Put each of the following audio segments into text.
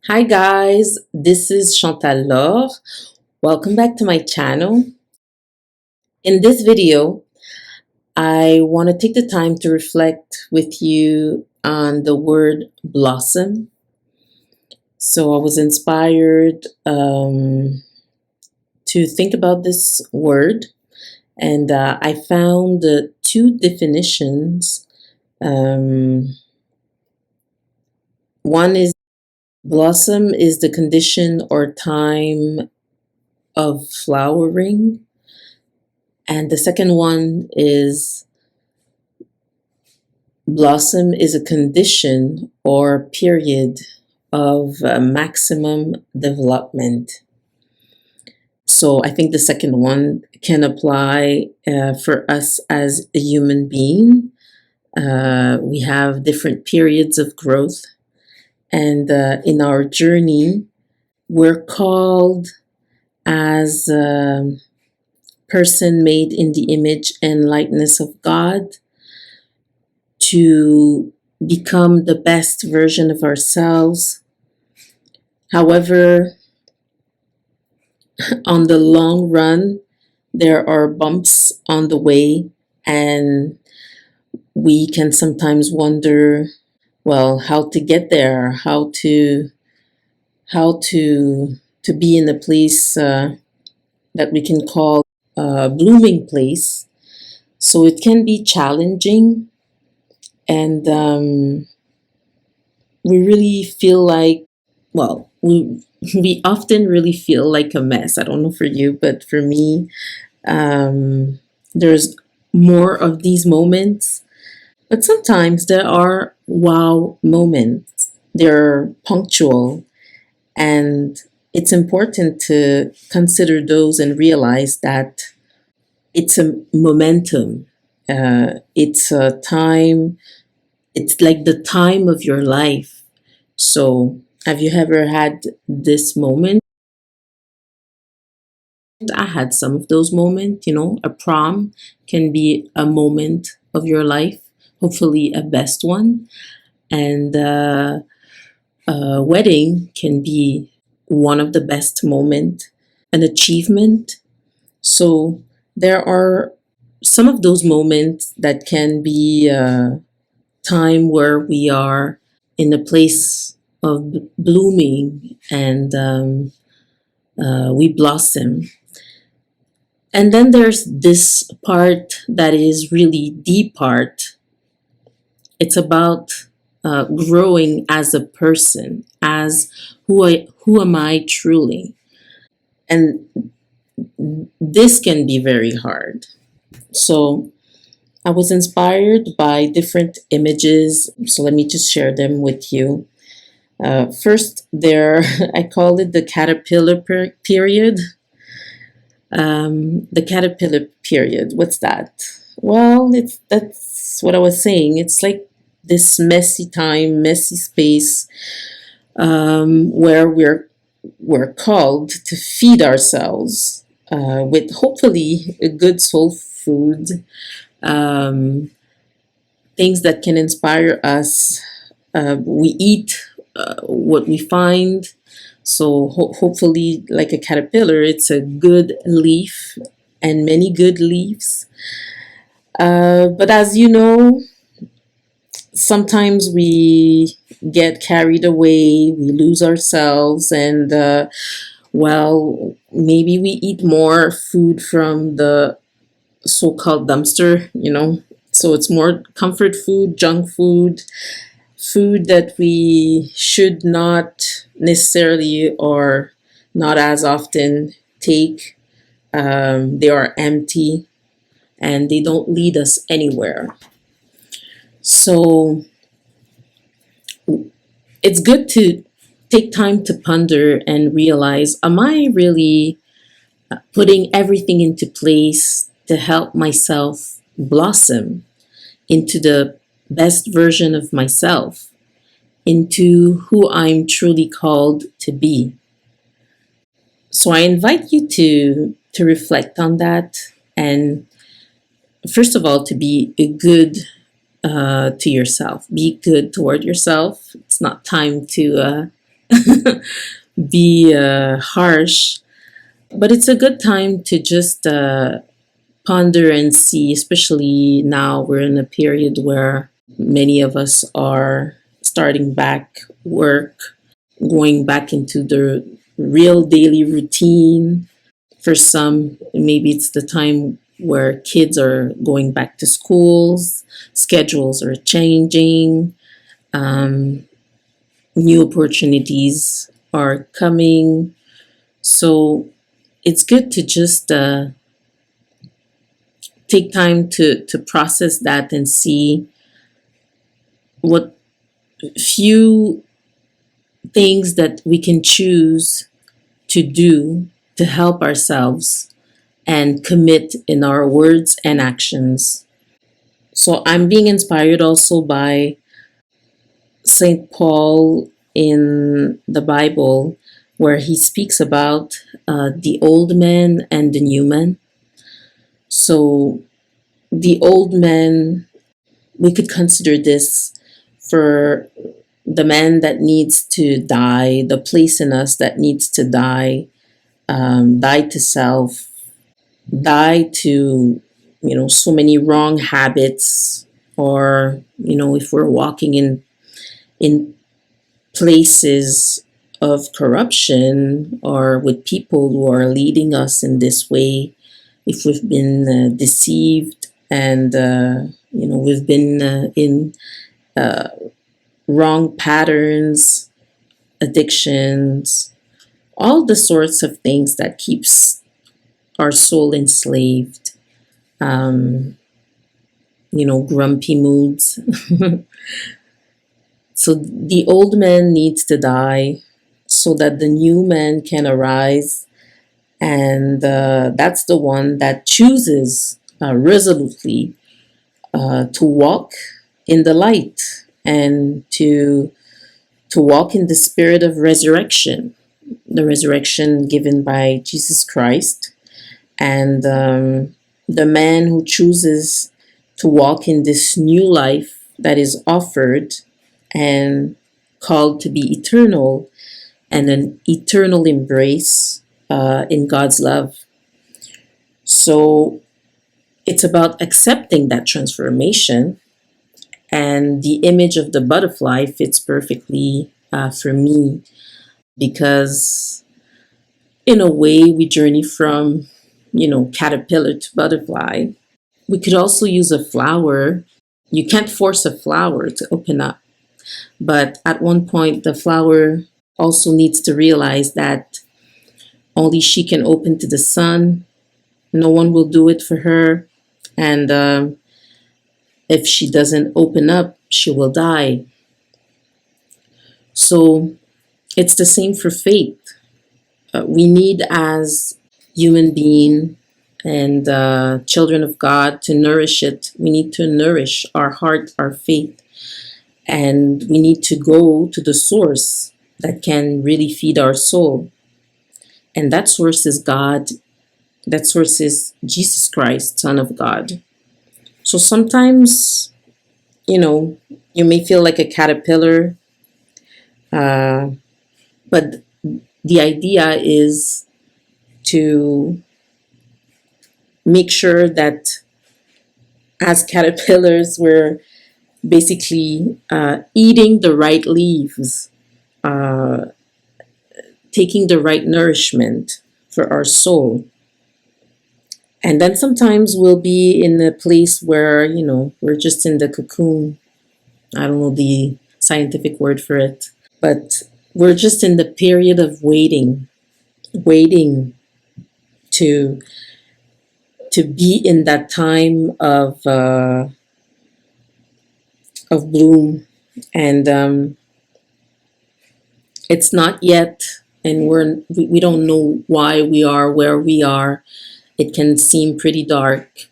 Hi guys, this is Chantal Laure. Welcome back to my channel. In this video, I want to take the time to reflect with you on the word blossom. So I was inspired to think about this word, and I found two definitions. Um, One is blossom is the condition or time of flowering. And the second one is blossom is a condition or period of maximum development. So I think the second one can apply for us as a human being. We have different periods of growth, and in our journey, we're called as a person made in the image and likeness of God to become the best version of ourselves. However, on the long run, there are bumps on the way, and we can sometimes wonder, well, how to get there, how to be in a place that we can call a blooming place. So it can be challenging, and we really feel like, well, we often really feel like a mess. I don't know for you, but for me, there's more of these moments. But sometimes there are wow moments. They're punctual, and it's important to consider those and realize that it's a momentum. It's a time. It's like the time of your life. So, have you ever had this moment? I had some of those moments. A prom can be a moment of your life, hopefully a best one. And a wedding can be one of the best moment, an achievement. So, there are some of those moments that can be a time where we are in a place of blooming, and we blossom. And then there's this part that is really the part. It's about growing as a person, as who am I truly? And this can be very hard. So I was inspired by different images. So let me just share them with you. First, there, I call it the caterpillar period. The caterpillar period. What's that? Well, that's what I was saying. It's like this messy time, messy space where we're called to feed ourselves with hopefully a good soul food, um, things that can inspire us. We eat what we find. So hopefully, like a caterpillar, it's a good leaf and many good leaves. But as you know, sometimes we get carried away, we lose ourselves, and well, maybe we eat more food from the so-called dumpster. So it's more comfort food, junk food, food that we should not necessarily or not as often take. They are empty and they don't lead us anywhere. So it's good to take time to ponder and realize, am I really putting everything into place to help myself blossom into the best version of myself, into who I'm truly called to be? So I invite you to reflect on that, and first of all, to be good to yourself. Be good toward yourself. It's not time to be harsh, but it's a good time to just ponder and see, especially now we're in a period where many of us are starting back work, going back into the real daily routine. For some, maybe it's the time where kids are going back to schools, schedules are changing, um, new opportunities are coming. So it's good to just take time to process that and see what few things that we can choose to do to help ourselves and commit in our words and actions. So I'm being inspired also by St. Paul in the Bible, where he speaks about the old man and the new man. So the old man, we could consider this for the man that needs to die, the place in us that needs to die, die to self, die to, so many wrong habits, or, if we're walking in places of corruption or with people who are leading us in this way, if we've been deceived and, we've been in uh, wrong patterns, addictions, all the sorts of things that keeps our soul enslaved, grumpy moods. So the old man needs to die so that the new man can arise. And that's the one that chooses resolutely to walk in the light and to walk in the spirit of resurrection, the resurrection given by Jesus Christ. And the man who chooses to walk in this new life that is offered and called to be eternal, and an eternal embrace in God's love. So it's about accepting that transformation, and the image of the butterfly fits perfectly for me, because in a way we journey from, caterpillar to butterfly. We could also use a flower. You can't force a flower to open up, but at one point the flower also needs to realize that only she can open to the sun. No one will do it for her. And if she doesn't open up, she will die. So it's the same for faith. We need, as human being and children of God, to nourish it. We need to nourish our heart, our faith. And we need to go to the source that can really feed our soul. And that source is God. That source is Jesus Christ, Son of God. So sometimes, you may feel like a caterpillar, but the idea is to make sure that as caterpillars, we're basically eating the right leaves, uh, taking the right nourishment for our soul. And then sometimes we'll be in a place where, we're just in the cocoon. I don't know the scientific word for it, but we're just in the period of waiting to be in that time of bloom. And it's not yet, and we don't know why we are where we are. It can seem pretty dark.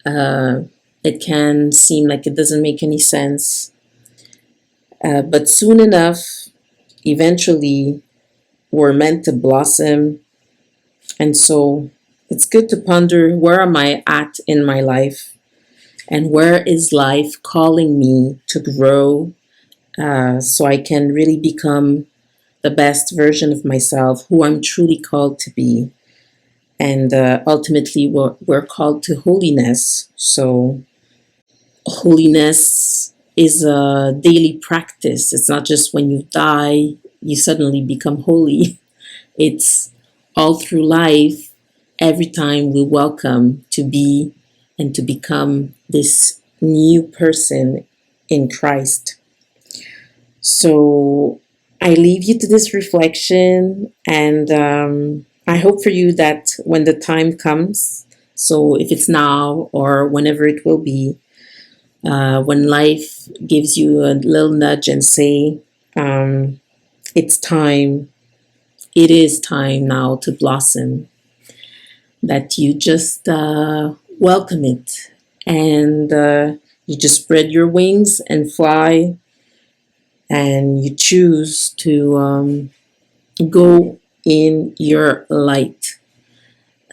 It can seem like it doesn't make any sense. But soon enough, eventually, we're meant to blossom. And so it's good to ponder, where am I at in my life? And where is life calling me to grow, so I can really become the best version of myself, who I'm truly called to be. And ultimately, we're called to holiness. So, holiness is a daily practice. It's not just when you die, you suddenly become holy. It's all through life, every time we welcome to be and to become this new person in Christ. So I leave you to this reflection, and I hope for you that when the time comes, so if it's now or whenever it will be, when life gives you a little nudge and say, it's time, it is time now to blossom, that you just welcome it, and you just spread your wings and fly, and you choose to go in your light.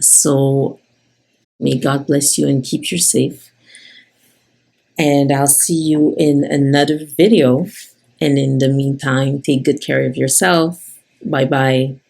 So may God bless you and keep you safe. And I'll see you in another video. And in the meantime, take good care of yourself. Bye bye.